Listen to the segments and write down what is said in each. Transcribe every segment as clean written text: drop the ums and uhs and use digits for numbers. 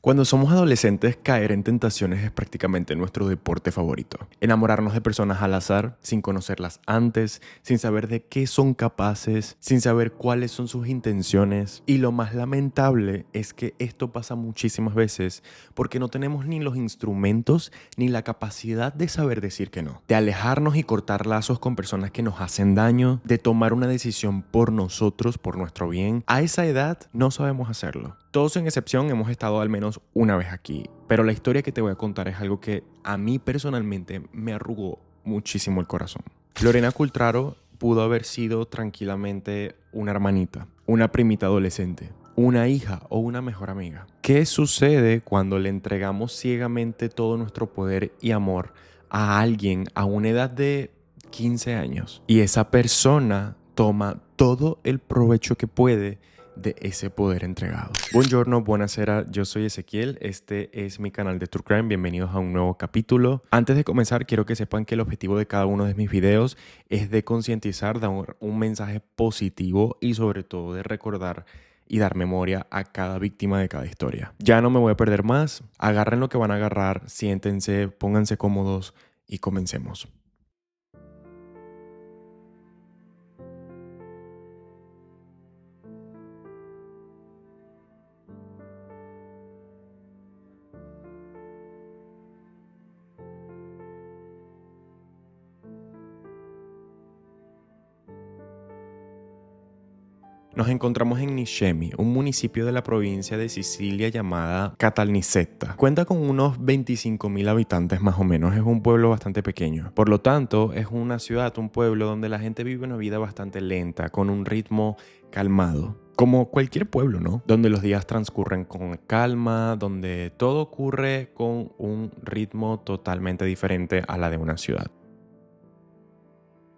Cuando somos adolescentes, caer en tentaciones es prácticamente nuestro deporte favorito. Enamorarnos de personas al azar, sin conocerlas antes, sin saber de qué son capaces, sin saber cuáles son sus intenciones. Y lo más lamentable es que esto pasa muchísimas veces porque no tenemos ni los instrumentos ni la capacidad de saber decir que no. De alejarnos y cortar lazos con personas que nos hacen daño, de tomar una decisión por nosotros, por nuestro bien. A esa edad no sabemos hacerlo. Todos sin excepción hemos estado al menos una vez aquí, pero la historia que te voy a contar es algo que a mí personalmente me arrugó muchísimo el corazón. Lorena Cultraro pudo haber sido tranquilamente una hermanita, una primita adolescente, una hija o una mejor amiga. ¿Qué sucede cuando le entregamos ciegamente todo nuestro poder y amor a alguien a una edad de 15 años? Y esa persona toma todo el provecho que puede de ese poder entregado. Buongiorno, buonasera, yo soy Ezequiel, este es mi canal de True Crime, bienvenidos a un nuevo capítulo. Antes de comenzar, quiero que sepan que el objetivo de cada uno de mis videos es de concientizar, dar un mensaje positivo y sobre todo de recordar y dar memoria a cada víctima de cada historia. Ya no me voy a perder más, agarren lo que van a agarrar, siéntense, pónganse cómodos y comencemos. Nos encontramos en Niscemi, un municipio de la provincia de Sicilia llamada Caltanissetta. Cuenta con unos 25.000 habitantes más o menos, es un pueblo bastante pequeño. Por lo tanto, es una ciudad, un pueblo donde la gente vive una vida bastante lenta, con un ritmo calmado. Como cualquier pueblo, ¿no? Donde los días transcurren con calma, donde todo ocurre con un ritmo totalmente diferente a la de una ciudad.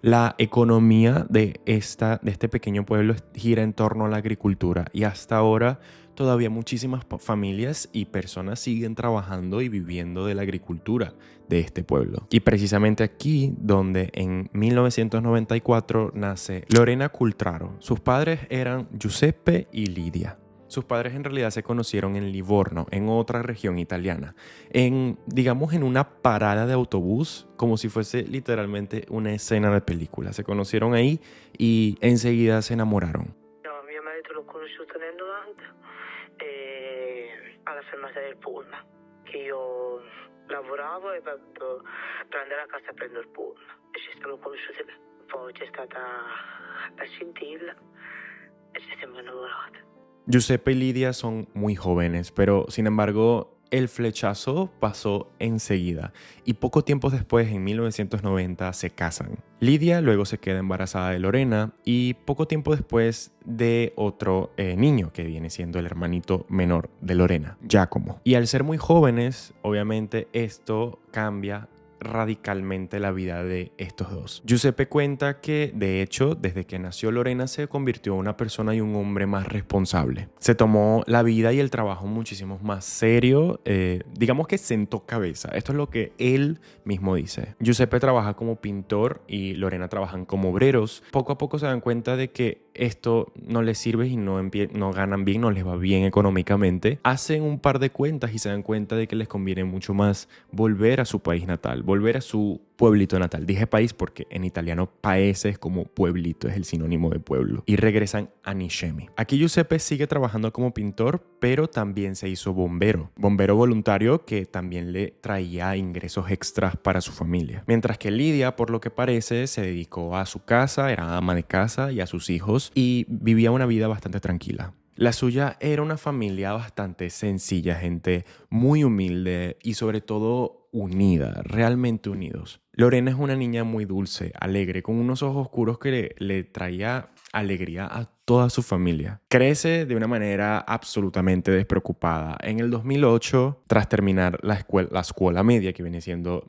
La economía de este pequeño pueblo gira en torno a la agricultura y hasta ahora todavía muchísimas familias y personas siguen trabajando y viviendo de la agricultura de este pueblo. Y precisamente aquí donde en 1994 nace Lorena Cultraro. Sus padres eran Giuseppe y Lidia. Sus padres en realidad se conocieron en Livorno, en otra región italiana, digamos en una parada de autobús, como si fuese literalmente una escena de película. Se conocieron ahí y enseguida se enamoraron. No, mio marito l'ho conosciuto nel 90 alla fermata del pullman, che io lavoravo e per andare a casa prendo il pullman. E ci siamo conosciuti lì. Poi c'è stata la scintilla e ci siamo innamorati. Giuseppe y Lidia son muy jóvenes, pero sin embargo el flechazo pasó enseguida y poco tiempo después, en 1990, se casan. Lidia luego se queda embarazada de Lorena y poco tiempo después de otro niño que viene siendo el hermanito menor de Lorena, Giacomo. Y al ser muy jóvenes, obviamente esto cambia radicalmente la vida de estos dos. Giuseppe cuenta que, de hecho, desde que nació Lorena se convirtió en una persona y un hombre más responsable. Se tomó la vida y el trabajo muchísimo más serio, digamos que sentó cabeza. Esto es lo que él mismo dice. Giuseppe trabaja como pintor y Lorena trabajan como obreros. Poco a poco se dan cuenta de que esto no les sirve y no ganan bien, no les va bien económicamente. Hacen un par de cuentas y se dan cuenta de que les conviene mucho más volver a su país natal, volver a su pueblito natal. Dije país porque en italiano paese es como pueblito, es el sinónimo de pueblo. Y regresan a Niscemi. Aquí Giuseppe sigue trabajando como pintor, pero también se hizo bombero. Bombero voluntario que también le traía ingresos extras para su familia. Mientras que Lidia, por lo que parece, se dedicó a su casa, era ama de casa y a sus hijos y vivía una vida bastante tranquila. La suya era una familia bastante sencilla, gente muy humilde y sobre todo unida, realmente unidos. Lorena es una niña muy dulce, alegre, con unos ojos oscuros que le traía alegría a toda su familia. Crece de una manera absolutamente despreocupada. En el 2008, tras terminar la escuela media, que viene siendo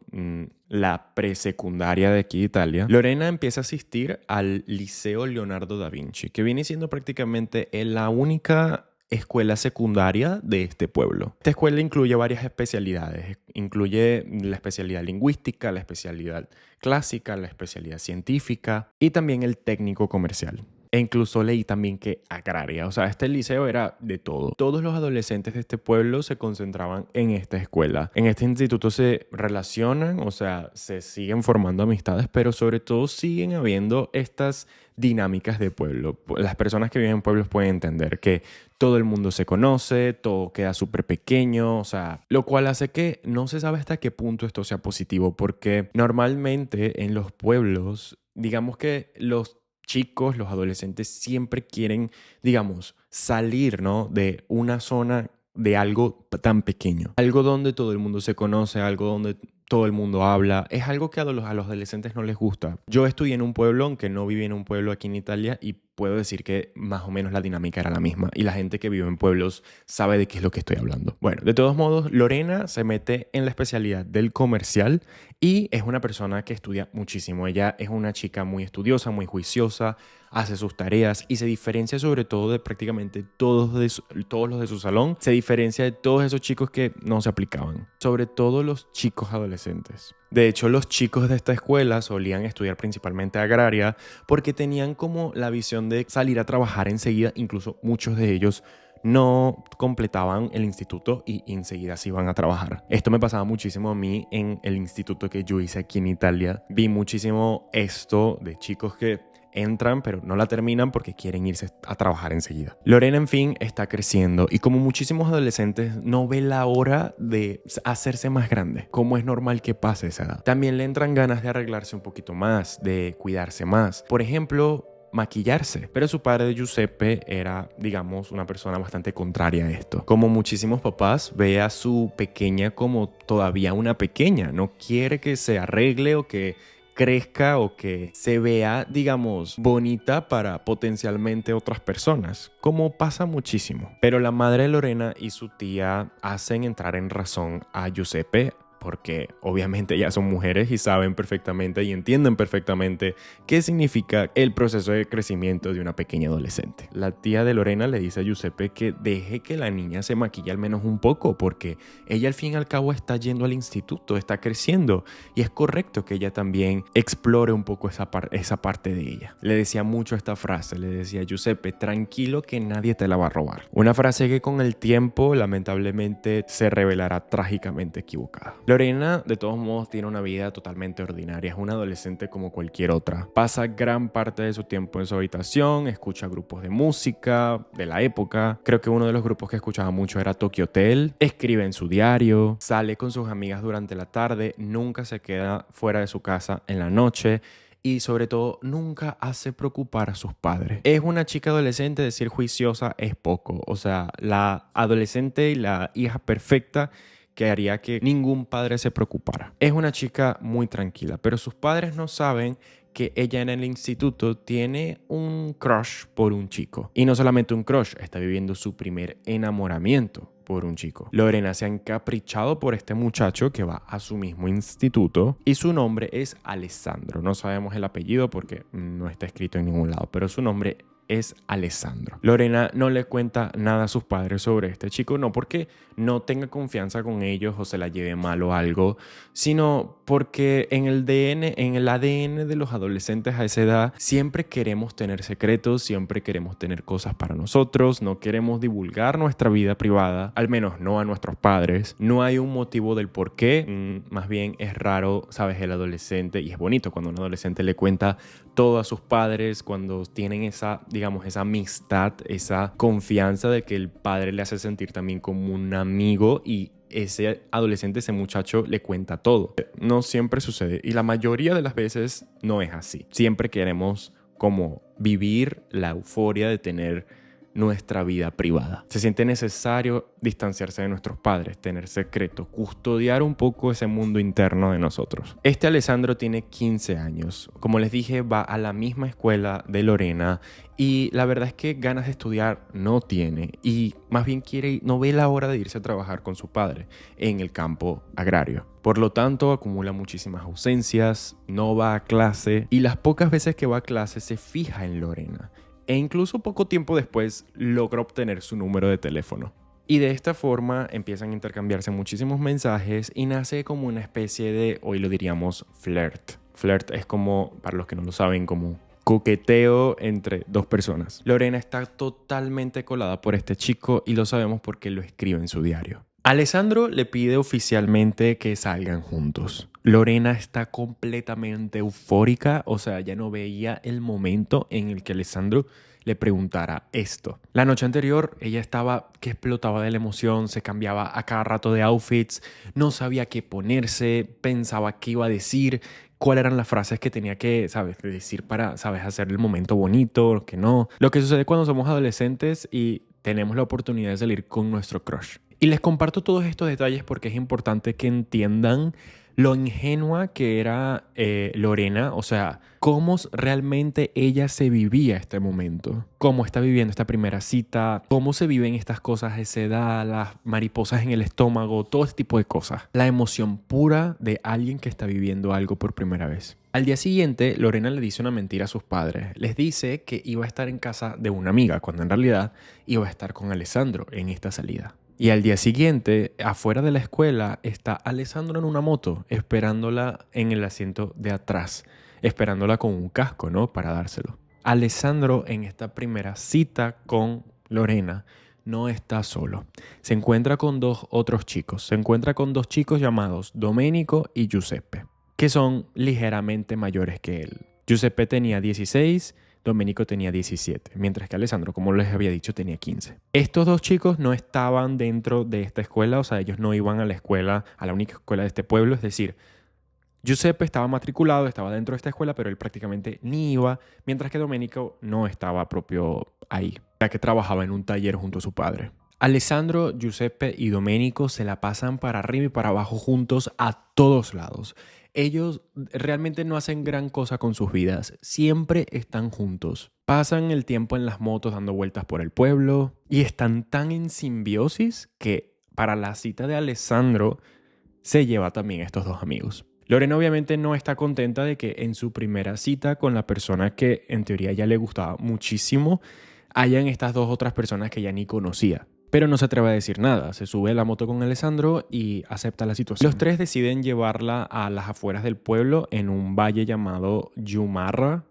la presecundaria de aquí de Italia, Lorena empieza a asistir al Liceo Leonardo da Vinci, que viene siendo prácticamente la única escuela secundaria de este pueblo. Esta escuela incluye varias especialidades. Incluye la especialidad lingüística, la especialidad clásica, la especialidad científica y también el técnico comercial. E incluso leí también que agraria. O sea, este liceo era de todo. Todos los adolescentes de este pueblo se concentraban en esta escuela. En este instituto se relacionan, o sea, se siguen formando amistades, pero sobre todo siguen habiendo estas dinámicas de pueblo. Las personas que viven en pueblos pueden entender que todo el mundo se conoce, todo queda súper pequeño, o sea, lo cual hace que no se sabe hasta qué punto esto sea positivo, porque normalmente en los pueblos, digamos que los chicos, los adolescentes siempre quieren, digamos, salir, ¿no? De una zona de algo tan pequeño. Algo donde todo el mundo se conoce, algo donde todo el mundo habla. Es algo que a los adolescentes no les gusta. Yo estudié en un pueblo, aunque no viví en un pueblo aquí en Italia, y puedo decir que más o menos la dinámica era la misma. Y la gente que vive en pueblos sabe de qué es lo que estoy hablando. Bueno, de todos modos, Lorena se mete en la especialidad del comercial y es una persona que estudia muchísimo. Ella es una chica muy estudiosa, muy juiciosa, hace sus tareas y se diferencia sobre todo de prácticamente todos los de su salón. Se diferencia de todos esos chicos que no se aplicaban, sobre todo los chicos adolescentes. De hecho, los chicos de esta escuela solían estudiar principalmente agraria porque tenían como la visión de salir a trabajar enseguida. Incluso muchos de ellos no completaban el instituto y enseguida se iban a trabajar. Esto me pasaba muchísimo a mí en el instituto que yo hice aquí en Italia. Vi muchísimo esto de chicos que entran pero no la terminan porque quieren irse a trabajar enseguida. Lorena, en fin, está creciendo y como muchísimos adolescentes no ve la hora de hacerse más grande, como es normal que pase esa edad. También le entran ganas de arreglarse un poquito más, de cuidarse más. Por ejemplo, maquillarse. Pero su padre, Giuseppe, era, digamos, una persona bastante contraria a esto. Como muchísimos papás, ve a su pequeña como todavía una pequeña. No quiere que se arregle o que crezca o que se vea, digamos, bonita para potencialmente otras personas, como pasa muchísimo. Pero la madre de Lorena y su tía hacen entrar en razón a Giuseppe, porque obviamente ya son mujeres y saben perfectamente y entienden perfectamente qué significa el proceso de crecimiento de una pequeña adolescente. La tía de Lorena le dice a Giuseppe que deje que la niña se maquille al menos un poco, porque ella al fin y al cabo está yendo al instituto, está creciendo y es correcto que ella también explore un poco esa parte de ella. Le decía mucho esta frase, le decía: Giuseppe, tranquilo que nadie te la va a robar. Una frase que con el tiempo lamentablemente se revelará trágicamente equivocada. Lorena, de todos modos, tiene una vida totalmente ordinaria. Es una adolescente como cualquier otra. Pasa gran parte de su tiempo en su habitación, escucha grupos de música de la época. Creo que uno de los grupos que escuchaba mucho era Tokyo Hotel. Escribe en su diario, sale con sus amigas durante la tarde, nunca se queda fuera de su casa en la noche. Y sobre todo, nunca hace preocupar a sus padres. Es una chica adolescente, decir juiciosa es poco. O sea, la adolescente y la hija perfecta que haría que ningún padre se preocupara. Es una chica muy tranquila, pero sus padres no saben que ella en el instituto tiene un crush por un chico. Y no solamente un crush, está viviendo su primer enamoramiento por un chico. Lorena se ha encaprichado por este muchacho que va a su mismo instituto y su nombre es Alessandro. No sabemos el apellido porque no está escrito en ningún lado, pero su nombre es Alessandro. Lorena no le cuenta nada a sus padres sobre este chico, no porque no tenga confianza con ellos o se la lleve mal o algo, sino porque en el ADN de los adolescentes a esa edad siempre queremos tener secretos, siempre queremos tener cosas para nosotros, no queremos divulgar nuestra vida privada, al menos no a nuestros padres. No hay un motivo del por qué, más bien es raro, sabes, el adolescente, y es bonito cuando un adolescente le cuenta todo a sus padres, cuando tienen esa, digamos, esa amistad, esa confianza de que el padre le hace sentir también como un amigo y ese adolescente, ese muchacho le cuenta todo. No siempre sucede y la mayoría de las veces no es así. Siempre queremos como vivir la euforia de tener nuestra vida privada. Se siente necesario distanciarse de nuestros padres, tener secretos, custodiar un poco ese mundo interno de nosotros. Este Alessandro tiene 15 años. Como les dije, va a la misma escuela de Lorena y la verdad es que ganas de estudiar no tiene y más bien no ve la hora de irse a trabajar con su padre en el campo agrario. Por lo tanto, acumula muchísimas ausencias, no va a clase y las pocas veces que va a clase se fija en Lorena. E incluso poco tiempo después logra obtener su número de teléfono. Y de esta forma empiezan a intercambiarse muchísimos mensajes y nace como una especie de, hoy lo diríamos, flirt. Flirt es como, para los que no lo saben, como coqueteo entre dos personas. Lorena está totalmente colada por este chico y lo sabemos porque lo escribe en su diario. Alessandro le pide oficialmente que salgan juntos. Lorena está completamente eufórica, o sea, ya no veía el momento en el que Alessandro le preguntara esto. La noche anterior ella estaba que explotaba de la emoción, se cambiaba a cada rato de outfits, no sabía qué ponerse, pensaba qué iba a decir, cuáles eran las frases que tenía que, ¿sabes?, decir para, ¿sabes?, hacer el momento bonito, lo que no. Lo que sucede cuando somos adolescentes y tenemos la oportunidad de salir con nuestro crush. Y les comparto todos estos detalles porque es importante que entiendan lo ingenua que era Lorena, o sea, cómo realmente ella se vivía este momento, cómo está viviendo esta primera cita, cómo se viven estas cosas a esa edad, las mariposas en el estómago, todo este tipo de cosas. La emoción pura de alguien que está viviendo algo por primera vez. Al día siguiente, Lorena le dice una mentira a sus padres. Les dice que iba a estar en casa de una amiga, cuando en realidad iba a estar con Alessandro en esta salida. Y al día siguiente, afuera de la escuela, está Alessandro en una moto, esperándola en el asiento de atrás, esperándola con un casco, ¿no?, para dárselo. Alessandro, en esta primera cita con Lorena, no está solo. Se encuentra con dos otros chicos. Se encuentra con dos chicos llamados Domenico y Giuseppe, que son ligeramente mayores que él. Giuseppe tenía 16, Domenico tenía 17, mientras que Alessandro, como les había dicho, tenía 15. Estos dos chicos no estaban dentro de esta escuela, o sea, ellos no iban a la escuela, a la única escuela de este pueblo, es decir, Giuseppe estaba matriculado, estaba dentro de esta escuela, pero él prácticamente ni iba, mientras que Domenico no estaba propio ahí, ya que trabajaba en un taller junto a su padre. Alessandro, Giuseppe y Domenico se la pasan para arriba y para abajo juntos a todos lados. Ellos realmente no hacen gran cosa con sus vidas, siempre están juntos. Pasan el tiempo en las motos dando vueltas por el pueblo y están tan en simbiosis que para la cita de Alessandro se lleva también a estos dos amigos. Lorena obviamente no está contenta de que en su primera cita con la persona que en teoría ya le gustaba muchísimo hayan estas dos otras personas que ya ni conocía. Pero no se atreve a decir nada, se sube a la moto con Alessandro y acepta la situación. Los tres deciden llevarla a las afueras del pueblo en un valle llamado Yumarra,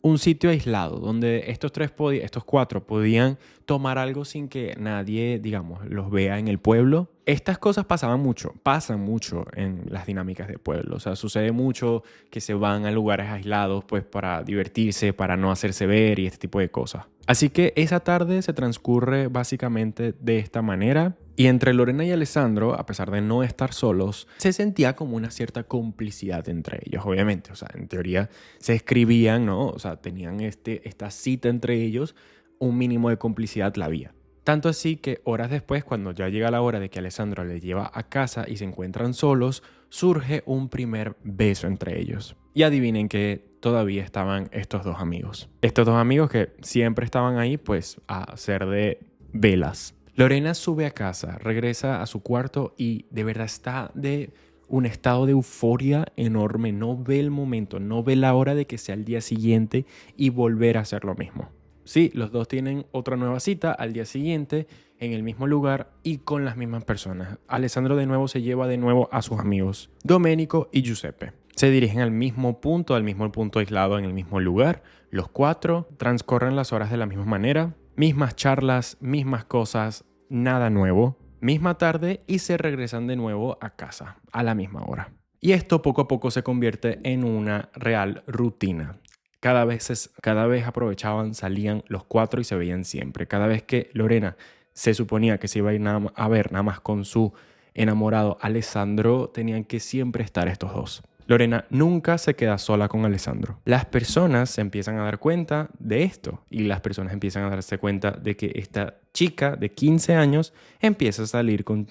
un sitio aislado donde estos cuatro podían tomar algo sin que nadie, digamos, los vea en el pueblo. Estas cosas pasan mucho en las dinámicas de pueblo. O sea, sucede mucho que se van a lugares aislados pues para divertirse, para no hacerse ver y este tipo de cosas. Así que esa tarde se transcurre básicamente de esta manera. Y entre Lorena y Alessandro, a pesar de no estar solos, se sentía como una cierta complicidad entre ellos, obviamente. O sea, en teoría se escribían, ¿no? O sea, tenían esta cita entre ellos, un mínimo de complicidad la había. Tanto así que horas después, cuando ya llega la hora de que Alessandro le lleva a casa y se encuentran solos, surge un primer beso entre ellos. Y adivinen que todavía estaban estos dos amigos. Estos dos amigos que siempre estaban ahí, pues, a hacer de velas. Lorena sube a casa, regresa a su cuarto y de verdad está de un estado de euforia enorme. No ve el momento, no ve la hora de que sea el día siguiente y volver a hacer lo mismo. Sí, los dos tienen otra nueva cita al día siguiente, en el mismo lugar y con las mismas personas. Alessandro de nuevo se lleva de nuevo a sus amigos, Domenico y Giuseppe. Se dirigen al mismo punto aislado en el mismo lugar. Los cuatro transcorren las horas de la misma manera. Mismas charlas, mismas cosas, nada nuevo. Misma tarde y se regresan de nuevo a casa a la misma hora. Y esto poco a poco se convierte en una real rutina. Cada vez aprovechaban, salían los cuatro y se veían siempre. Cada vez que Lorena se suponía que se iba a ir a ver nada más con su enamorado Alessandro, tenían que siempre estar estos dos. Lorena nunca se queda sola con Alessandro. Las personas se empiezan a dar cuenta de esto y las personas empiezan a darse cuenta de que esta chica de 15 años empieza a salir con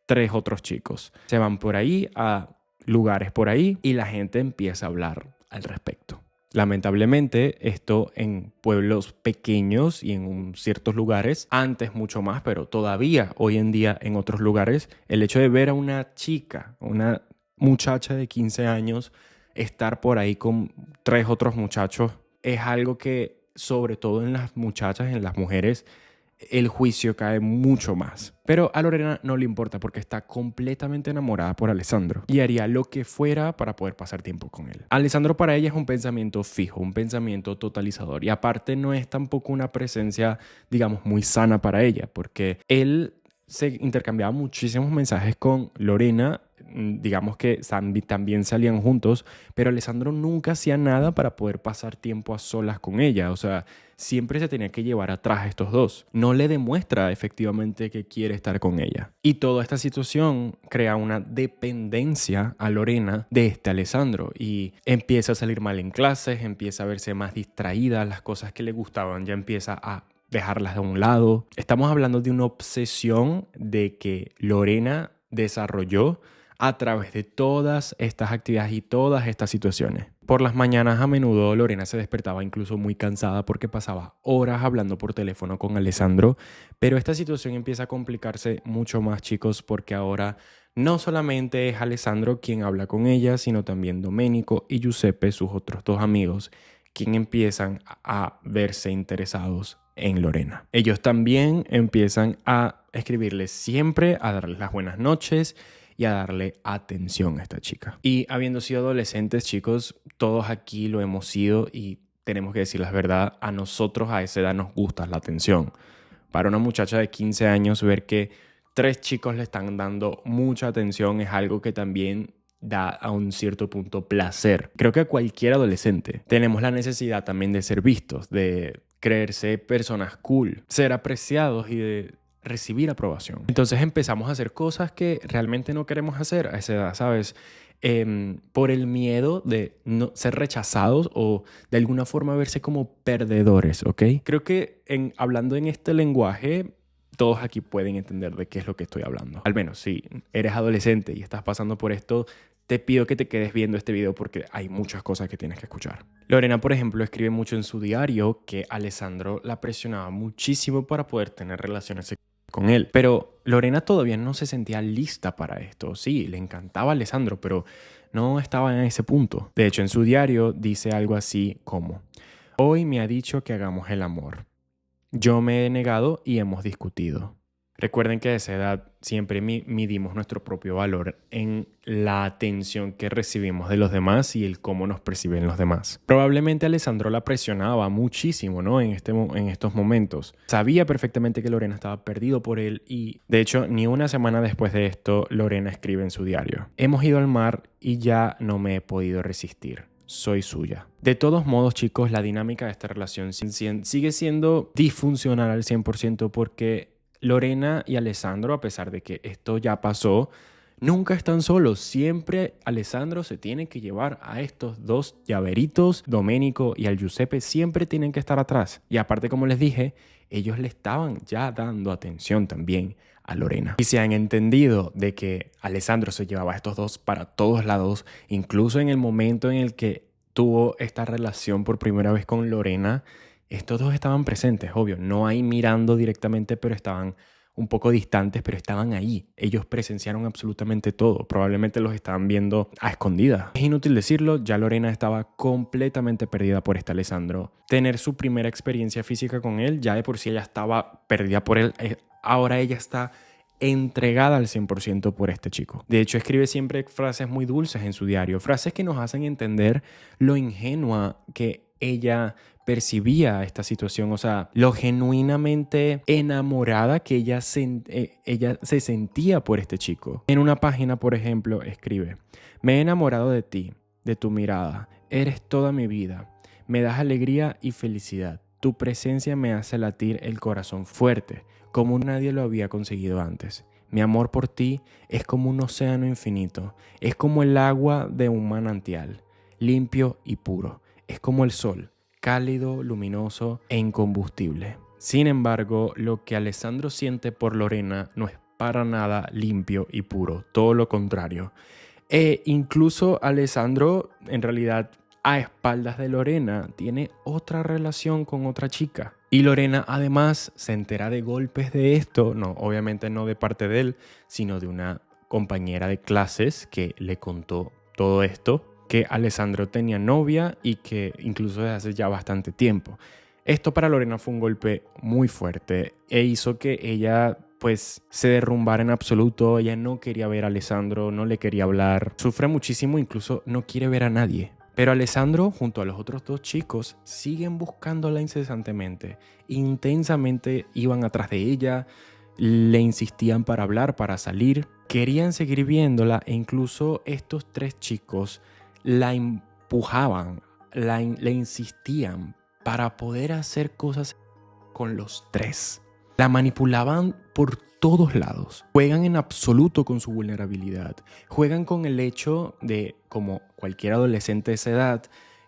3 otros chicos. Se van por ahí a lugares por ahí y la gente empieza a hablar al respecto. Lamentablemente, esto en pueblos pequeños y en ciertos lugares, antes mucho más, pero todavía hoy en día en otros lugares, el hecho de ver a una chica, una muchacha de 15 años, estar por ahí con 3 otros muchachos, es algo que, sobre todo en las muchachas, en las mujeres, el juicio cae mucho más. Pero a Lorena no le importa porque está completamente enamorada por Alessandro y haría lo que fuera para poder pasar tiempo con él. Alessandro para ella es un pensamiento fijo, un pensamiento totalizador, y aparte no es tampoco una presencia, digamos, muy sana para ella, porque él se intercambiaba muchísimos mensajes con Lorena, digamos que también salían juntos, pero Alessandro nunca hacía nada para poder pasar tiempo a solas con ella. O sea, siempre se tenía que llevar atrás a estos dos. No le demuestra efectivamente que quiere estar con ella. Y toda esta situación crea una dependencia a Lorena de este Alessandro y empieza a salir mal en clases, empieza a verse más distraída, las cosas que le gustaban ya empieza a dejarlas de un lado. Estamos hablando de una obsesión de que Lorena desarrolló a través de todas estas actividades y todas estas situaciones. Por las mañanas a menudo Lorena se despertaba incluso muy cansada porque pasaba horas hablando por teléfono con Alessandro, pero esta situación empieza a complicarse mucho más, chicos, porque ahora no solamente es Alessandro quien habla con ella, sino también Domenico y Giuseppe, sus otros dos amigos, quien empiezan a verse interesados en Lorena. Ellos también empiezan a escribirle siempre, a darles las buenas noches y a darle atención a esta chica. Y habiendo sido adolescentes, chicos, todos aquí lo hemos sido y tenemos que decir la verdad, a nosotros a esa edad nos gusta la atención. Para una muchacha de 15 años, ver que 3 chicos le están dando mucha atención es algo que también da a un cierto punto placer. Creo que a cualquier adolescente tenemos la necesidad también de ser vistos, de creerse personas cool, ser apreciados y de recibir aprobación. Entonces empezamos a hacer cosas que realmente no queremos hacer a esa edad, ¿sabes? Por el miedo de no ser rechazados o de alguna forma verse como perdedores, ¿ok? Creo que hablando en este lenguaje, todos aquí pueden entender de qué es lo que estoy hablando. Al menos si eres adolescente y estás pasando por esto, te pido que te quedes viendo este video porque hay muchas cosas que tienes que escuchar. Lorena, por ejemplo, escribe mucho en su diario que Alessandro la presionaba muchísimo para poder tener relaciones sexuales con él. Pero Lorena todavía no se sentía lista para esto. Sí, le encantaba a Alessandro, pero no estaba en ese punto. De hecho, en su diario dice algo así como: hoy me ha dicho que hagamos el amor. Yo me he negado y hemos discutido. Recuerden que a esa edad siempre midimos nuestro propio valor en la atención que recibimos de los demás y el cómo nos perciben los demás. Probablemente Alessandro la presionaba muchísimo, ¿no? En estos momentos. Sabía perfectamente que Lorena estaba perdido por él y, de hecho, ni una semana después de esto, Lorena escribe en su diario: hemos ido al mar y ya no me he podido resistir. Soy suya. De todos modos, chicos, la dinámica de esta relación sigue siendo disfuncional al 100% porque Lorena y Alessandro, a pesar de que esto ya pasó, nunca están solos. Siempre Alessandro se tiene que llevar a estos dos llaveritos, Domenico y al Giuseppe, siempre tienen que estar atrás. Y aparte, como les dije, ellos le estaban ya dando atención también a Lorena. Y se han entendido de que Alessandro se llevaba a estos dos para todos lados, incluso en el momento en el que tuvo esta relación por primera vez con Lorena. Estos dos estaban presentes, obvio, no ahí mirando directamente, pero estaban un poco distantes, pero estaban ahí. Ellos presenciaron absolutamente todo. Probablemente los estaban viendo a escondidas. Es inútil decirlo, ya Lorena estaba completamente perdida por este Alessandro. Tener su primera experiencia física con él, ya de por sí ella estaba perdida por él. Ahora ella está entregada al 100% por este chico. De hecho, escribe siempre frases muy dulces en su diario, frases que nos hacen entender lo ingenua que ella percibía esta situación, o sea, lo genuinamente enamorada que ella se sentía por este chico. En una página, por ejemplo, escribe: me he enamorado de ti, de tu mirada, eres toda mi vida, me das alegría y felicidad, tu presencia me hace latir el corazón fuerte, como nadie lo había conseguido antes. Mi amor por ti es como un océano infinito, es como el agua de un manantial, limpio y puro, es como el sol, cálido, luminoso e incombustible. Sin embargo, lo que Alessandro siente por Lorena no es para nada limpio y puro, todo lo contrario. Incluso Alessandro, en realidad, a espaldas de Lorena, tiene otra relación con otra chica. Y Lorena además se entera de golpes de esto, no, obviamente no de parte de él, sino de una compañera de clases que le contó todo esto, que Alessandro tenía novia y que incluso desde hace ya bastante tiempo. Esto para Lorena fue un golpe muy fuerte e hizo que ella pues se derrumbara en absoluto. Ella no quería ver a Alessandro, no le quería hablar, sufre muchísimo, incluso no quiere ver a nadie. Pero Alessandro, junto a los otros dos chicos, siguen buscándola incesantemente. Intensamente iban atrás de ella, le insistían para hablar, para salir. Querían seguir viéndola e incluso estos tres chicos la empujaban, le insistían para poder hacer cosas con los tres. La manipulaban por todos lados. Juegan en absoluto con su vulnerabilidad. Juegan con el hecho de, como cualquier adolescente de esa edad,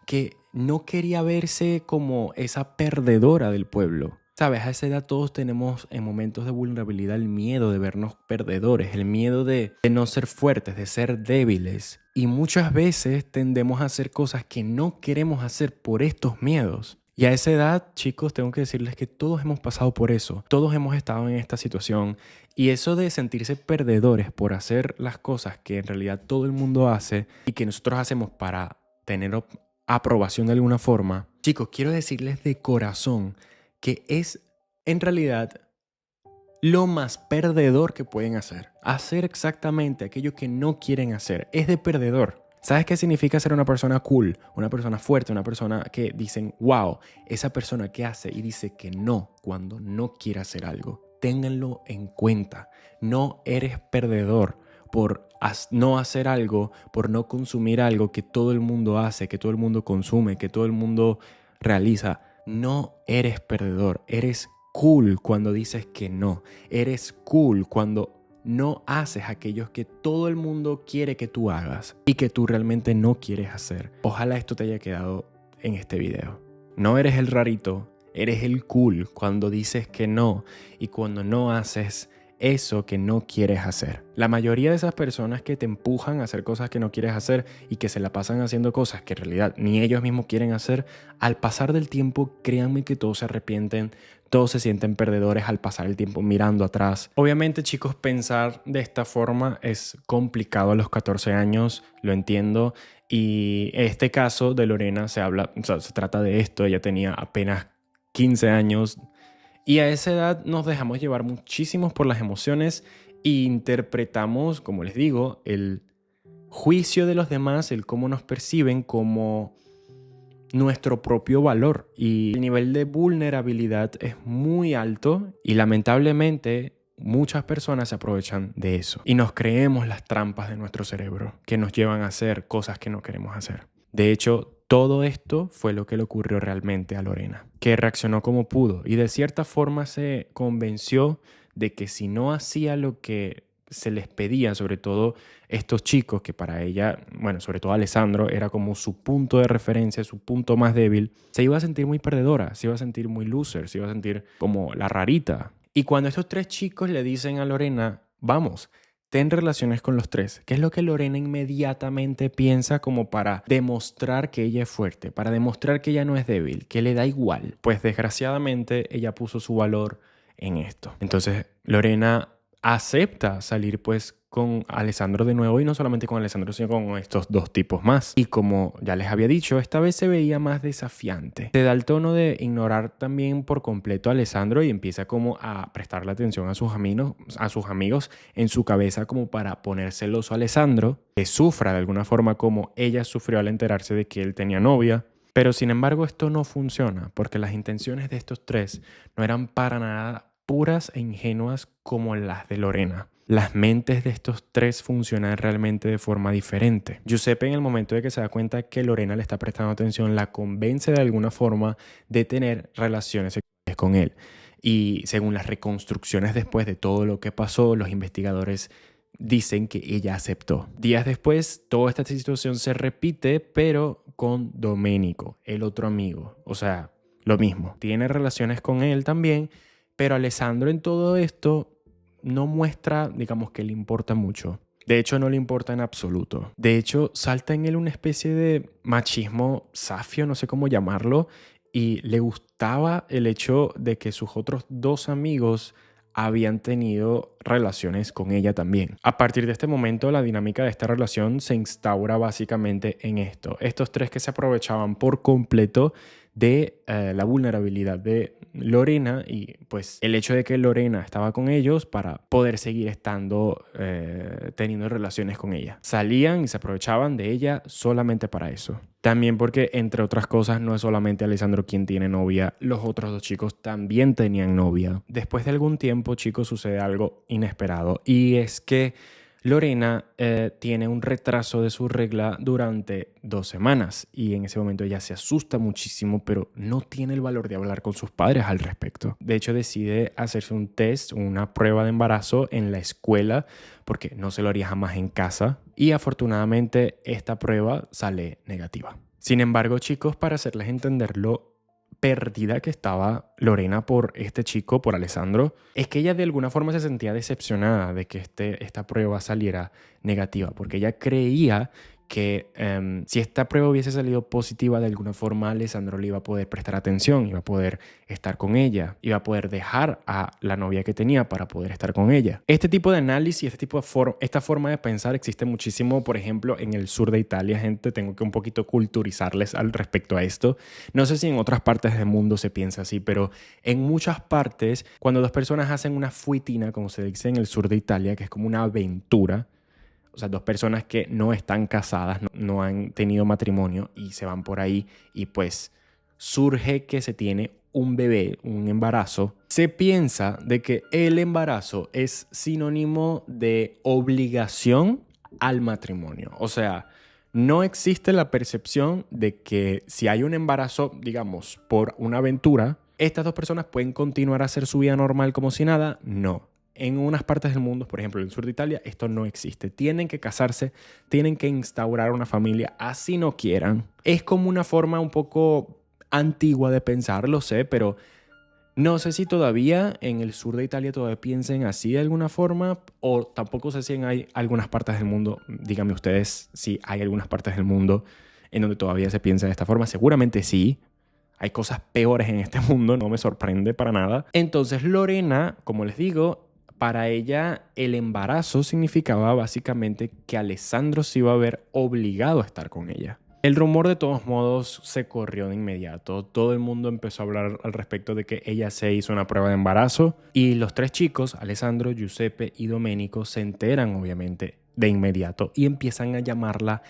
que no quería verse como esa perdedora del pueblo. Sabes, a esa edad todos tenemos en momentos de vulnerabilidad el miedo de vernos perdedores, el miedo de no ser fuertes, de ser débiles. Y muchas veces tendemos a hacer cosas que no queremos hacer por estos miedos. Y a esa edad, chicos, tengo que decirles que todos hemos pasado por eso. Todos hemos estado en esta situación. Y eso de sentirse perdedores por hacer las cosas que en realidad todo el mundo hace y que nosotros hacemos para tener aprobación de alguna forma. Chicos, quiero decirles de corazón que es en realidad lo más perdedor que pueden hacer. Hacer exactamente aquello que no quieren hacer. Es de perdedor. ¿Sabes qué significa ser una persona cool? Una persona fuerte, una persona que dicen, wow, esa persona que hace y dice que no cuando no quiere hacer algo. Ténganlo en cuenta. No eres perdedor por no hacer algo, por no consumir algo que todo el mundo hace, que todo el mundo consume, que todo el mundo realiza. No eres perdedor. Eres cool cuando dices que no. Eres cool cuando no haces aquellos que todo el mundo quiere que tú hagas y que tú realmente no quieres hacer. Ojalá esto te haya quedado en este video. No eres el rarito, eres el cool cuando dices que no y cuando no haces eso que no quieres hacer. La mayoría de esas personas que te empujan a hacer cosas que no quieres hacer y que se la pasan haciendo cosas que en realidad ni ellos mismos quieren hacer, al pasar del tiempo, créanme que todos se arrepienten, todos se sienten perdedores al pasar el tiempo mirando atrás. Obviamente, chicos, pensar de esta forma es complicado a los 14 años, lo entiendo. Y este caso de Lorena se trata de esto. Ella tenía apenas 15 años. Y a esa edad nos dejamos llevar muchísimos por las emociones e interpretamos, como les digo, el juicio de los demás, el cómo nos perciben como nuestro propio valor. Y el nivel de vulnerabilidad es muy alto y lamentablemente muchas personas se aprovechan de eso. Y nos creemos las trampas de nuestro cerebro que nos llevan a hacer cosas que no queremos hacer. De hecho, todo esto fue lo que le ocurrió realmente a Lorena, que reaccionó como pudo y de cierta forma se convenció de que si no hacía lo que se les pedía, sobre todo estos chicos, que para ella, bueno, sobre todo Alessandro, era como su punto de referencia, su punto más débil, se iba a sentir muy perdedora, se iba a sentir muy loser, se iba a sentir como la rarita. Y cuando estos tres chicos le dicen a Lorena, vamos, ten relaciones con los tres, ¿qué es lo que Lorena inmediatamente piensa como para demostrar que ella es fuerte, para demostrar que ella no es débil, que le da igual? Pues desgraciadamente ella puso su valor en esto. Entonces Lorena acepta salir pues con Alessandro de nuevo, y no solamente con Alessandro, sino con estos dos tipos más. Y como ya les había dicho, esta vez se veía más desafiante. Se da el tono de ignorar también por completo a Alessandro y empieza como a prestarle atención a sus amigos en su cabeza, como para poner celoso a Alessandro, que sufra de alguna forma como ella sufrió al enterarse de que él tenía novia. Pero sin embargo esto no funciona, porque las intenciones de estos tres no eran para nada puras e ingenuas como las de Lorena. Las mentes de estos tres funcionan realmente de forma diferente. Giuseppe, en el momento de que se da cuenta que Lorena le está prestando atención, la convence de alguna forma de tener relaciones sexuales con él. Y según las reconstrucciones después de todo lo que pasó, los investigadores dicen que ella aceptó. Días después, toda esta situación se repite, pero con Domenico, el otro amigo. O sea, lo mismo. Tiene relaciones con él también, pero Alessandro en todo esto no muestra, digamos, que le importa mucho. De hecho, no le importa en absoluto. De hecho, salta en él una especie de machismo safio, no sé cómo llamarlo, y le gustaba el hecho de que sus otros dos amigos habían tenido relaciones con ella también. A partir de este momento, la dinámica de esta relación se instaura básicamente en esto. Estos tres que se aprovechaban por completo de la vulnerabilidad de Lorena y pues el hecho de que Lorena estaba con ellos para poder seguir estando teniendo relaciones con ella. Salían y se aprovechaban de ella solamente para eso. También porque, entre otras cosas, no es solamente Alessandro quien tiene novia, los otros dos chicos también tenían novia. Después de algún tiempo, chicos, sucede algo inesperado y es que Lorena tiene un retraso de su regla durante 2 semanas y en ese momento ella se asusta muchísimo, pero no tiene el valor de hablar con sus padres al respecto. De hecho, decide hacerse un test, una prueba de embarazo en la escuela porque no se lo haría jamás en casa y afortunadamente esta prueba sale negativa. Sin embargo, chicos, para hacerles entender lo perdida que estaba Lorena por este chico, por Alessandro, es que ella de alguna forma se sentía decepcionada de que esta prueba saliera negativa, porque ella creía que si esta prueba hubiese salido positiva, de alguna forma Alessandro le iba a poder prestar atención, iba a poder estar con ella, iba a poder dejar a la novia que tenía para poder estar con ella. Este tipo de análisis, esta forma de pensar existe muchísimo, por ejemplo, en el sur de Italia, gente. Tengo que un poquito culturizarles al respecto a esto. No sé si en otras partes del mundo se piensa así, pero en muchas partes, cuando dos personas hacen una fuitina, como se dice en el sur de Italia, que es como una aventura, o sea, dos personas que no están casadas, no han tenido matrimonio y se van por ahí y pues surge que se tiene un bebé, un embarazo. Se piensa de que el embarazo es sinónimo de obligación al matrimonio. O sea, no existe la percepción de que si hay un embarazo, digamos, por una aventura, estas dos personas pueden continuar a hacer su vida normal como si nada. No. En unas partes del mundo, por ejemplo, en el sur de Italia, esto no existe. Tienen que casarse, tienen que instaurar una familia, así no quieran. Es como una forma un poco antigua de pensar, lo sé, pero no sé si todavía en el sur de Italia todavía piensen así de alguna forma, o tampoco sé si hay algunas partes del mundo, díganme ustedes si hay algunas partes del mundo en donde todavía se piensa de esta forma. Seguramente sí. Hay cosas peores en este mundo, no me sorprende para nada. Entonces Lorena, como les digo, para ella el embarazo significaba básicamente que Alessandro se iba a ver obligado a estar con ella. El rumor de todos modos se corrió de inmediato. Todo el mundo empezó a hablar al respecto de que ella se hizo una prueba de embarazo y los 3 chicos, Alessandro, Giuseppe y Domenico, se enteran obviamente de inmediato y empiezan a llamarla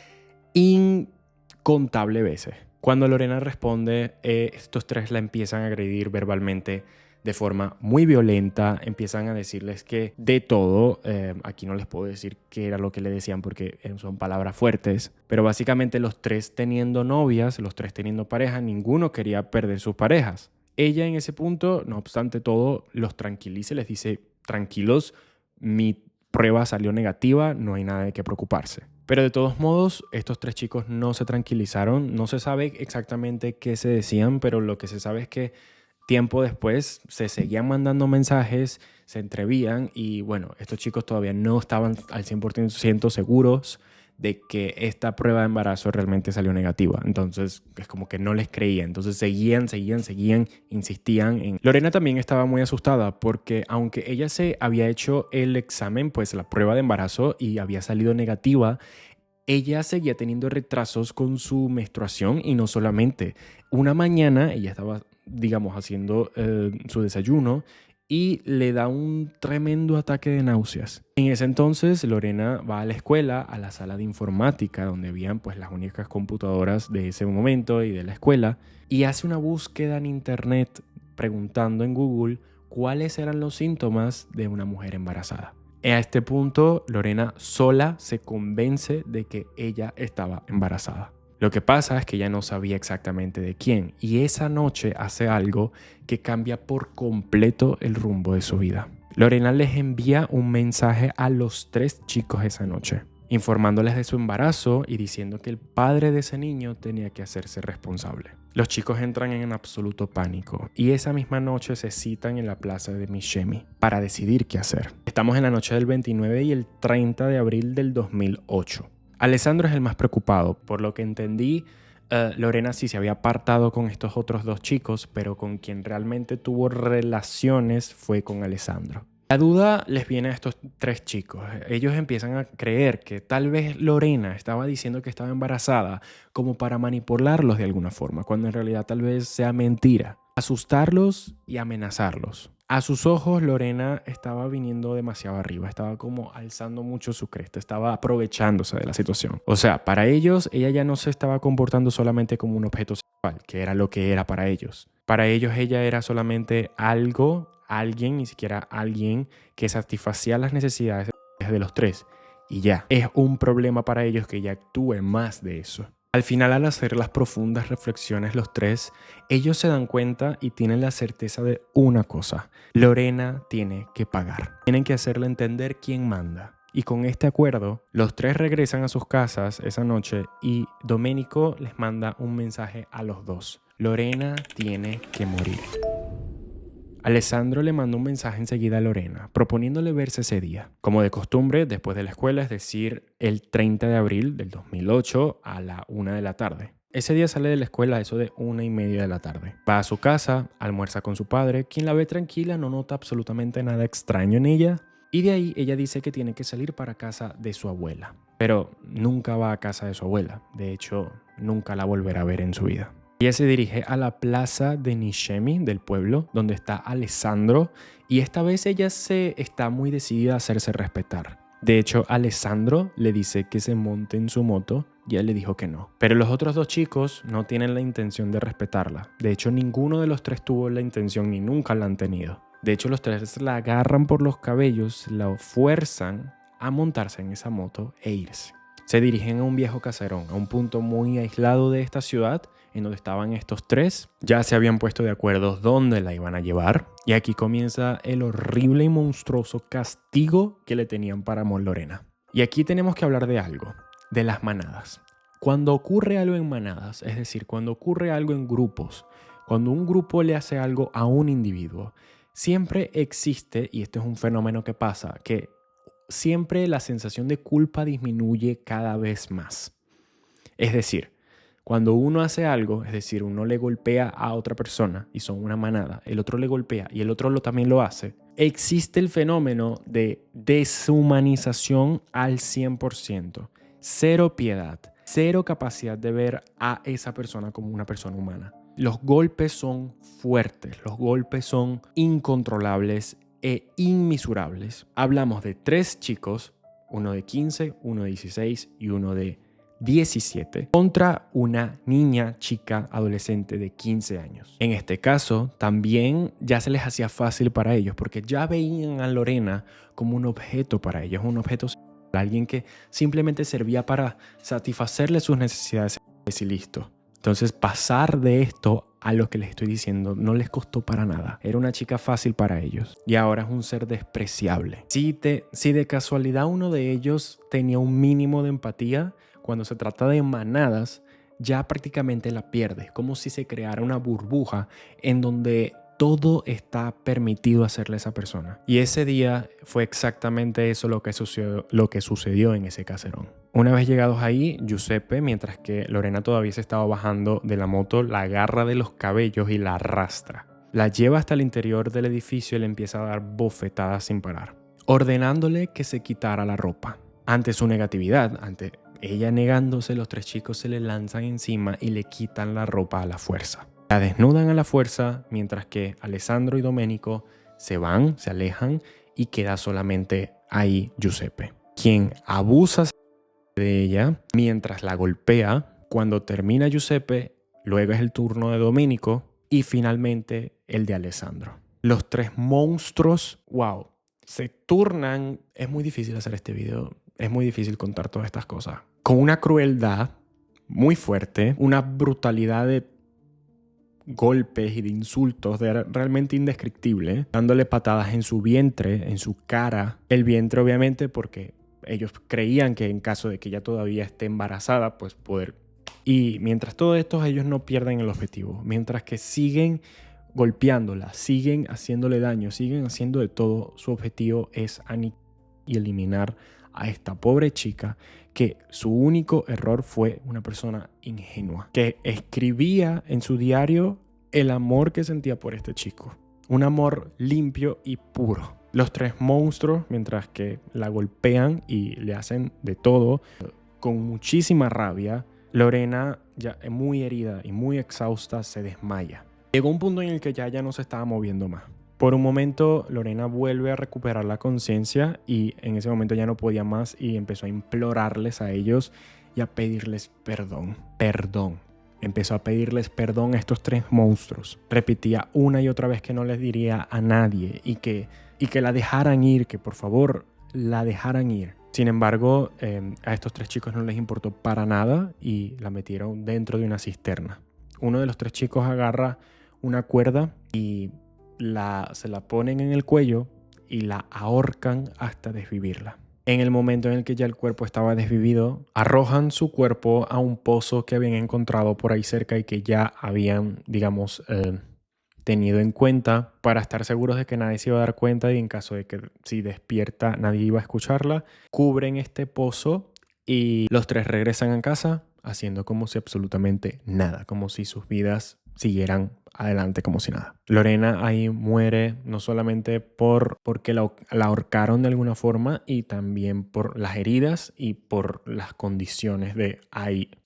incontables veces. Cuando Lorena responde, estos 3 la empiezan a agredir verbalmente de forma muy violenta, empiezan a decirles que de todo, aquí no les puedo decir qué era lo que le decían porque son palabras fuertes, pero básicamente los 3 teniendo novias, los 3 teniendo pareja, ninguno quería perder sus parejas. Ella en ese punto, no obstante todo, los tranquiliza y les dice, tranquilos, mi prueba salió negativa, no hay nada de qué preocuparse. Pero de todos modos, estos 3 chicos no se tranquilizaron, no se sabe exactamente qué se decían, pero lo que se sabe es que tiempo después se seguían mandando mensajes, se entrevían y bueno, estos chicos todavía no estaban al 100% seguros de que esta prueba de embarazo realmente salió negativa. Entonces es como que no les creían. Entonces seguían, insistían. Lorena también estaba muy asustada porque aunque ella se había hecho el examen, pues la prueba de embarazo y había salido negativa, ella seguía teniendo retrasos con su menstruación y no solamente. Una mañana ella estaba, digamos, haciendo su desayuno y le da un tremendo ataque de náuseas. En ese entonces Lorena va a la escuela, a la sala de informática donde habían pues las únicas computadoras de ese momento y de la escuela y hace una búsqueda en internet preguntando en Google cuáles eran los síntomas de una mujer embarazada. A este punto Lorena sola se convence de que ella estaba embarazada. Lo que pasa es que ella no sabía exactamente de quién y esa noche hace algo que cambia por completo el rumbo de su vida. Lorena les envía un mensaje a los 3 chicos esa noche, informándoles de su embarazo y diciendo que el padre de ese niño tenía que hacerse responsable. Los chicos entran en absoluto pánico y esa misma noche se citan en la plaza de Miscemi para decidir qué hacer. Estamos en la noche del 29 y el 30 de abril del 2008. Alessandro es el más preocupado. Por lo que entendí, Lorena sí se había apartado con estos otros 2 chicos, pero con quien realmente tuvo relaciones fue con Alessandro. La duda les viene a estos tres chicos. Ellos empiezan a creer que tal vez Lorena estaba diciendo que estaba embarazada como para manipularlos de alguna forma, cuando en realidad tal vez sea mentira. Asustarlos y amenazarlos. A sus ojos, Lorena estaba viniendo demasiado arriba, estaba como alzando mucho su cresta, estaba aprovechándose de la situación. O sea, para ellos, ella ya no se estaba comportando solamente como un objeto sexual, que era lo que era para ellos. Para ellos, ella era solamente alguien, ni siquiera alguien que satisfacía las necesidades de los tres. Y ya, es un problema para ellos que ella actúe más de eso. Al final, al hacer las profundas reflexiones los tres, ellos se dan cuenta y tienen la certeza de una cosa. Lorena tiene que pagar. Tienen que hacerle entender quién manda. Y con este acuerdo, los tres regresan a sus casas esa noche y Domenico les manda un mensaje a los dos. Lorena tiene que morir. Alessandro le mandó un mensaje enseguida a Lorena, proponiéndole verse ese día. Como de costumbre, después de la escuela, es decir, el 30 de abril del 2008 a la 1 de la tarde. Ese día sale de la escuela a eso de 1:30 de la tarde. Va a su casa, almuerza con su padre, quien la ve tranquila, no nota absolutamente nada extraño en ella. Y de ahí ella dice que tiene que salir para casa de su abuela. Pero nunca va a casa de su abuela. De hecho, nunca la volverá a ver en su vida. Ella se dirige a la plaza de Nishemi del pueblo, donde está Alessandro, y esta vez ella está muy decidida a hacerse respetar. De hecho, Alessandro le dice que se monte en su moto y él le dijo que no. Pero los otros dos chicos no tienen la intención de respetarla. De hecho, ninguno de los tres tuvo la intención ni nunca la han tenido. De hecho, los tres la agarran por los cabellos, la fuerzan a montarse en esa moto e irse. Se dirigen a un viejo caserón, a un punto muy aislado de esta ciudad, en donde estaban estos tres. Ya se habían puesto de acuerdo dónde la iban a llevar. Y aquí comienza el horrible y monstruoso castigo que le tenían para Lorena. Y aquí tenemos que hablar de algo, de las manadas. Cuando ocurre algo en manadas, es decir, cuando ocurre algo en grupos, cuando un grupo le hace algo a un individuo, siempre existe, y este es un fenómeno que pasa, que siempre la sensación de culpa disminuye cada vez más. Es decir, cuando uno hace algo, es decir, uno le golpea a otra persona y son una manada, el otro le golpea y el otro también lo hace, existe el fenómeno de deshumanización al 100%. Cero piedad, cero capacidad de ver a esa persona como una persona humana. Los golpes son fuertes, los golpes son incontrolables e inmisurables. Hablamos de tres chicos, uno de 15, uno de 16 y uno de 17 contra una niña chica adolescente de 15 años. En este caso, también ya se les hacía fácil para ellos porque ya veían a Lorena como un objeto para ellos, un objeto, alguien que simplemente servía para satisfacerle sus necesidades y listo. Entonces, pasar de esto a lo que les estoy diciendo no les costó para nada. Era una chica fácil para ellos y ahora es un ser despreciable. Si de casualidad uno de ellos tenía un mínimo de empatía, cuando se trata de manadas, ya prácticamente la pierde. Como si se creara una burbuja en donde todo está permitido hacerle a esa persona. Y ese día fue exactamente eso lo que sucedió en ese caserón. Una vez llegados ahí, Giuseppe, mientras que Lorena todavía se estaba bajando de la moto, la agarra de los cabellos y la arrastra. La lleva hasta el interior del edificio y le empieza a dar bofetadas sin parar, ordenándole que se quitara la ropa. Ante su negatividad, ante ella negándose, los tres chicos se le lanzan encima y le quitan la ropa a la fuerza. La desnudan a la fuerza, mientras que Alessandro y Domenico se van, se alejan y queda solamente ahí Giuseppe, quien abusa de ella mientras la golpea. Cuando termina Giuseppe, luego es el turno de Domenico y finalmente el de Alessandro. Los tres monstruos, wow, se turnan. Es muy difícil hacer este video, es muy difícil contar todas estas cosas. Con una crueldad muy fuerte, una brutalidad de golpes y de insultos realmente indescriptible, dándole patadas en su vientre, en su cara. El vientre obviamente porque ellos creían que en caso de que ella todavía esté embarazada, pues poder... Y mientras todo esto, ellos no pierden el objetivo. Mientras que siguen golpeándola, siguen haciéndole daño, siguen haciendo de todo, su objetivo es aniquilar y eliminar a esta pobre chica que su único error fue una persona ingenua, que escribía en su diario el amor que sentía por este chico. Un amor limpio y puro. Los tres monstruos, mientras que la golpean y le hacen de todo, con muchísima rabia, Lorena, ya muy herida y muy exhausta, se desmaya. Llegó un punto en el que ya no se estaba moviendo más. Por un momento, Lorena vuelve a recuperar la conciencia y en ese momento ya no podía más y empezó a implorarles a ellos y a pedirles perdón. Perdón. Empezó a pedirles perdón a estos tres monstruos. Repetía una y otra vez que no les diría a nadie y que la dejaran ir, que por favor la dejaran ir. Sin embargo, a estos tres chicos no les importó para nada y la metieron dentro de una cisterna. Uno de los tres chicos agarra una cuerda y se la ponen en el cuello y la ahorcan hasta desvivirla. En el momento en el que ya el cuerpo estaba desvivido, arrojan su cuerpo a un pozo que habían encontrado por ahí cerca y que ya habían, digamos, tenido en cuenta para estar seguros de que nadie se iba a dar cuenta y en caso de que si despierta nadie iba a escucharla. Cubren este pozo y los tres regresan a casa haciendo como si absolutamente nada, como si sus vidas siguieran adelante como si nada. Lorena ahí muere no solamente porque la ahorcaron de alguna forma y también por las heridas y por las condiciones de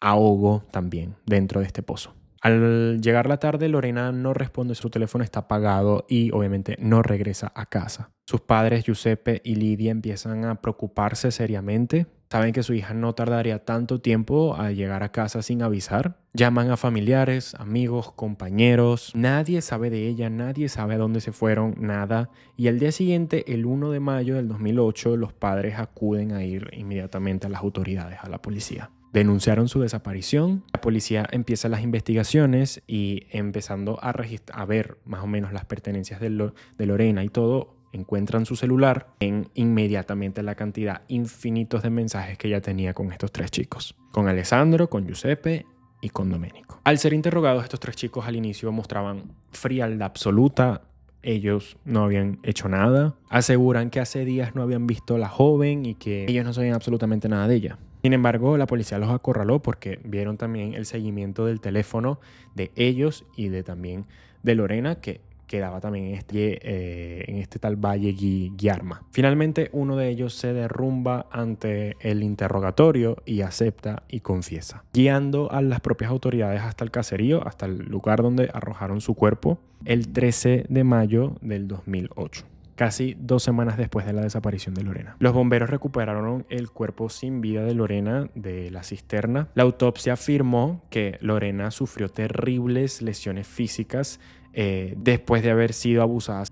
ahogo también dentro de este pozo. Al llegar la tarde, Lorena no responde, su teléfono está apagado y obviamente no regresa a casa. Sus padres, Giuseppe y Lidia, empiezan a preocuparse seriamente. Saben que su hija no tardaría tanto tiempo a llegar a casa sin avisar. Llaman a familiares, amigos, compañeros. Nadie sabe de ella, nadie sabe a dónde se fueron, nada. Y al día siguiente, el 1 de mayo del 2008, los padres acuden a ir inmediatamente a las autoridades, a la policía. Denunciaron su desaparición. La policía empieza las investigaciones y empezando a ver más o menos las pertenencias de Lorena y todo, encuentran su celular en inmediatamente la cantidad infinitos de mensajes que ella tenía con estos tres chicos. Con Alessandro, con Giuseppe y con Domenico. Al ser interrogados, estos tres chicos al inicio mostraban frialdad absoluta. Ellos no habían hecho nada. Aseguran que hace días no habían visto a la joven y que ellos no sabían absolutamente nada de ella. Sin embargo, la policía los acorraló porque vieron también el seguimiento del teléfono de ellos y también de Lorena, que quedaba también en este tal Valle Guiarma. Finalmente, uno de ellos se derrumba ante el interrogatorio y acepta y confiesa, guiando a las propias autoridades hasta el caserío, hasta el lugar donde arrojaron su cuerpo, el 13 de mayo del 2008. Casi 2 semanas después de la desaparición de Lorena. Los bomberos recuperaron el cuerpo sin vida de Lorena de la cisterna. La autopsia afirmó que Lorena sufrió terribles lesiones físicas después de haber sido abusada.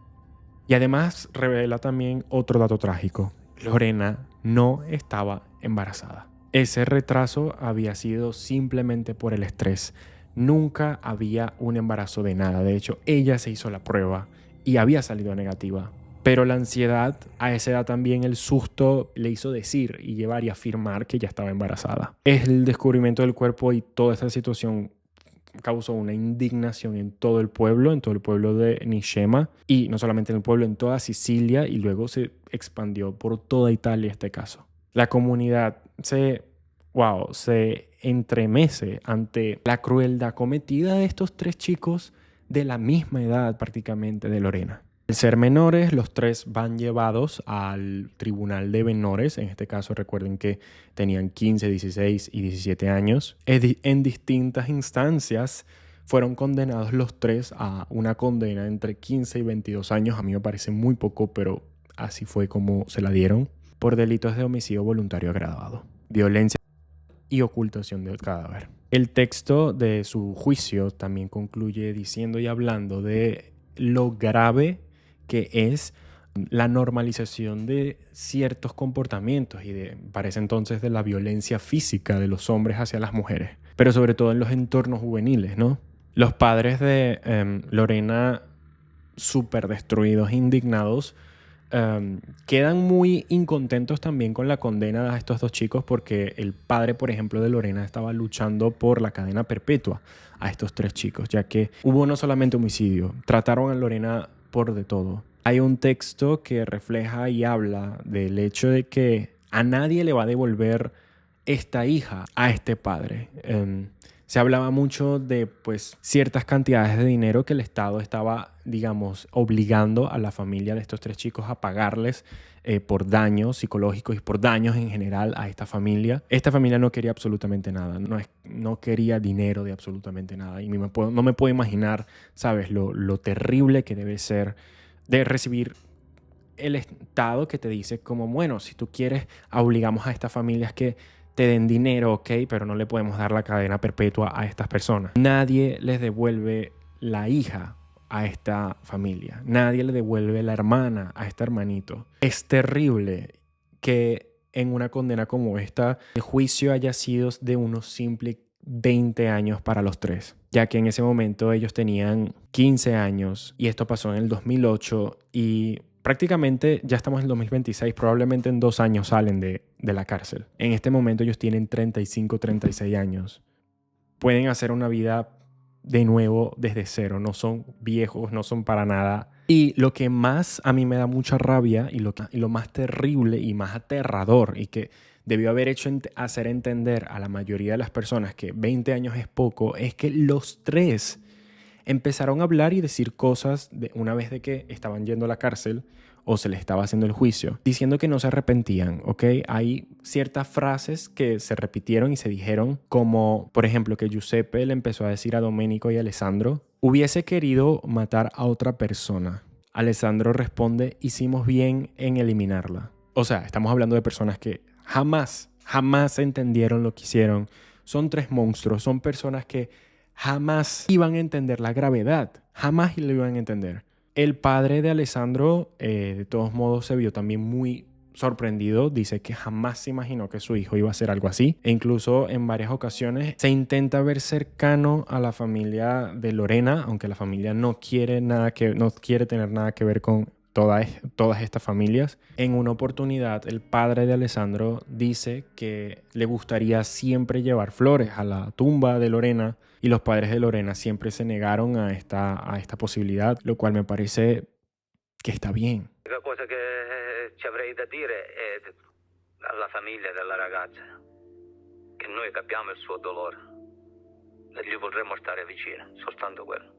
Y además revela también otro dato trágico. Lorena no estaba embarazada. Ese retraso había sido simplemente por el estrés. Nunca había un embarazo de nada. De hecho, ella se hizo la prueba y había salido negativa. Pero la ansiedad, a esa edad también el susto le hizo decir y llevar y afirmar que ya estaba embarazada. El descubrimiento del cuerpo y toda esta situación causó una indignación en todo el pueblo de Nishema, y no solamente en el pueblo, en toda Sicilia, y luego se expandió por toda Italia este caso. La comunidad se entremece ante la crueldad cometida de estos tres chicos de la misma edad prácticamente de Lorena. Al ser menores, los tres van llevados al tribunal de menores. En este caso, recuerden que tenían 15, 16 y 17 años. En distintas instancias fueron condenados los tres a una condena entre 15 y 22 años. A mí me parece muy poco, pero así fue como se la dieron, por delitos de homicidio voluntario agravado, violencia y ocultación del cadáver. El texto de su juicio también concluye diciendo y hablando de lo grave que es la normalización de ciertos comportamientos y parece entonces de la violencia física de los hombres hacia las mujeres, pero sobre todo en los entornos juveniles, ¿no? Los padres de Lorena, súper destruidos, indignados, quedan muy incontentos también con la condena a estos dos chicos porque el padre, por ejemplo, de Lorena estaba luchando por la cadena perpetua a estos tres chicos, ya que hubo no solamente homicidio, trataron a Lorena por de todo. Hay un texto que refleja y habla del hecho de que a nadie le va a devolver esta hija a este padre. Se hablaba mucho de pues ciertas cantidades de dinero que el Estado estaba, digamos, obligando a la familia de estos 3 chicos a pagarles por daños psicológicos y por daños en general a esta familia. Esta familia no quería absolutamente nada, no quería dinero de absolutamente nada. Y no me puedo imaginar, ¿sabes? Lo terrible que debe ser de recibir el Estado que te dice como, bueno, si tú quieres, obligamos a estas familias que te den dinero, ok, pero no le podemos dar la cadena perpetua a estas personas. Nadie les devuelve la hija a esta familia. Nadie le devuelve la hermana a este hermanito. Es terrible que en una condena como esta, el juicio haya sido de unos simples 20 años para los 3, ya que en ese momento ellos tenían 15 años y esto pasó en el 2008 y prácticamente ya estamos en el 2026, probablemente en 2 años salen de la cárcel. En este momento ellos tienen 35, 36 años. Pueden hacer una vida de nuevo desde cero, no son viejos, no son para nada. Y lo que más a mí me da mucha rabia y lo más terrible y más aterrador y que debió haber hecho hacer entender a la mayoría de las personas que 20 años es poco, es que los 3 empezaron a hablar y decir cosas una vez de que estaban yendo a la cárcel o se les estaba haciendo el juicio, diciendo que no se arrepentían, ¿ok? Hay ciertas frases que se repitieron y se dijeron, como, por ejemplo, que Giuseppe le empezó a decir a Domenico y a Alessandro, hubiese querido matar a otra persona. Alessandro responde, hicimos bien en eliminarla. O sea, estamos hablando de personas que jamás entendieron lo que hicieron. Son 3 monstruos, son personas que jamás iban a entender la gravedad, jamás lo iban a entender. El padre de Alessandro, de todos modos, se vio también muy sorprendido. Dice que jamás se imaginó que su hijo iba a hacer algo así. E incluso en varias ocasiones se intenta ver cercano a la familia de Lorena, aunque la familia no quiere tener nada que ver con todas estas familias. En una oportunidad, el padre de Alessandro dice que le gustaría siempre llevar flores a la tumba de Lorena y los padres de Lorena siempre se negaron a esta posibilidad, lo cual me parece que está bien. La cosa che ci avrei da dire è alla famiglia della ragazza che noi capiamo il suo dolore e gli vorremmo stare vicino, soltanto quello.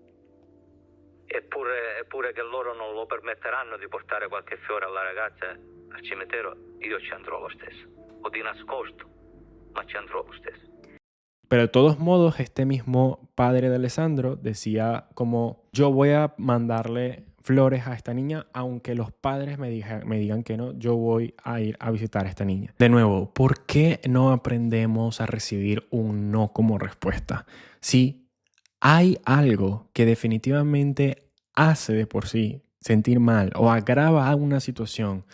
Eppure che loro non lo permetteranno di portare qualche fiore alla ragazza al cimitero, io ci andrò lo stesso. O di nascosto, ma ci andrò lo stesso. Pero de todos modos, este mismo padre de Alessandro decía como, yo voy a mandarle flores a esta niña, aunque los padres me digan que no, yo voy a ir a visitar a esta niña. De nuevo, ¿por qué no aprendemos a recibir un no como respuesta? Si hay algo que definitivamente hace de por sí sentir mal o agrava una situación,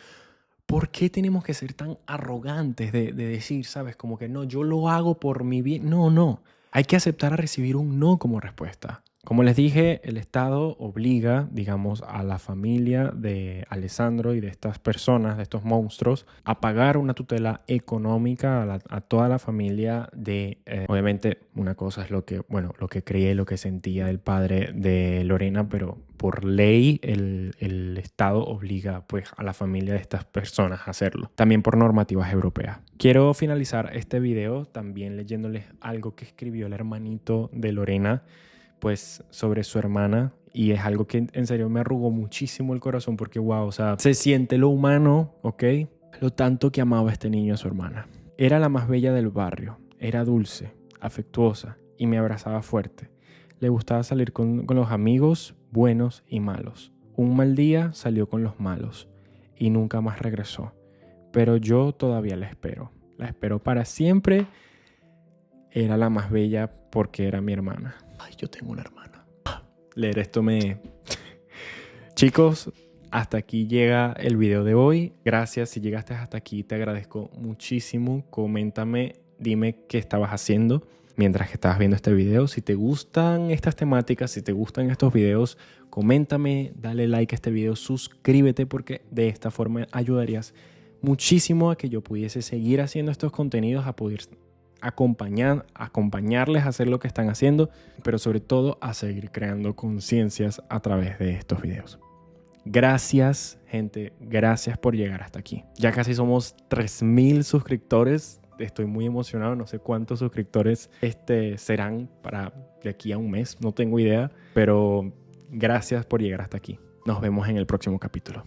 ¿por qué tenemos que ser tan arrogantes de decir, sabes, como que no, yo lo hago por mi bien? No. Hay que aceptar a recibir un no como respuesta. Como les dije, el Estado obliga, digamos, a la familia de Alessandro y de estas personas, de estos monstruos, a pagar una tutela económica a toda la familia de... obviamente, una cosa es lo que creía, lo que sentía el padre de Lorena, pero por ley el Estado obliga pues, a la familia de estas personas a hacerlo. También por normativas europeas. Quiero finalizar este video también leyéndoles algo que escribió el hermanito de Lorena, pues sobre su hermana, y es algo que en serio me arrugó muchísimo el corazón porque wow, o sea, se siente lo humano, ¿ok? Lo tanto que amaba este niño a su hermana. Era la más bella del barrio, era dulce, afectuosa y me abrazaba fuerte. Le gustaba salir con los amigos buenos y malos. Un mal día salió con los malos y nunca más regresó. Pero yo todavía la espero para siempre. Era la más bella porque era mi hermana. Ay, yo tengo una hermana. Leer esto Chicos, hasta aquí llega el video de hoy. Gracias, si llegaste hasta aquí te agradezco muchísimo. Coméntame, dime qué estabas haciendo mientras que estabas viendo este video. Si te gustan estas temáticas, si te gustan estos videos, coméntame, dale like a este video, suscríbete porque de esta forma ayudarías muchísimo a que yo pudiese seguir haciendo estos contenidos, a poder acompañarles a hacer lo que están haciendo, pero sobre todo a seguir creando conciencias a través de estos videos. Gracias, gente. Gracias por llegar hasta aquí. Ya casi somos 3,000 suscriptores. estoy muy emocionado. No sé cuántos suscriptores serán para de aquí a un mes. No tengo idea. Pero gracias por llegar hasta aquí. Nos vemos en el próximo capítulo.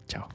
Chao.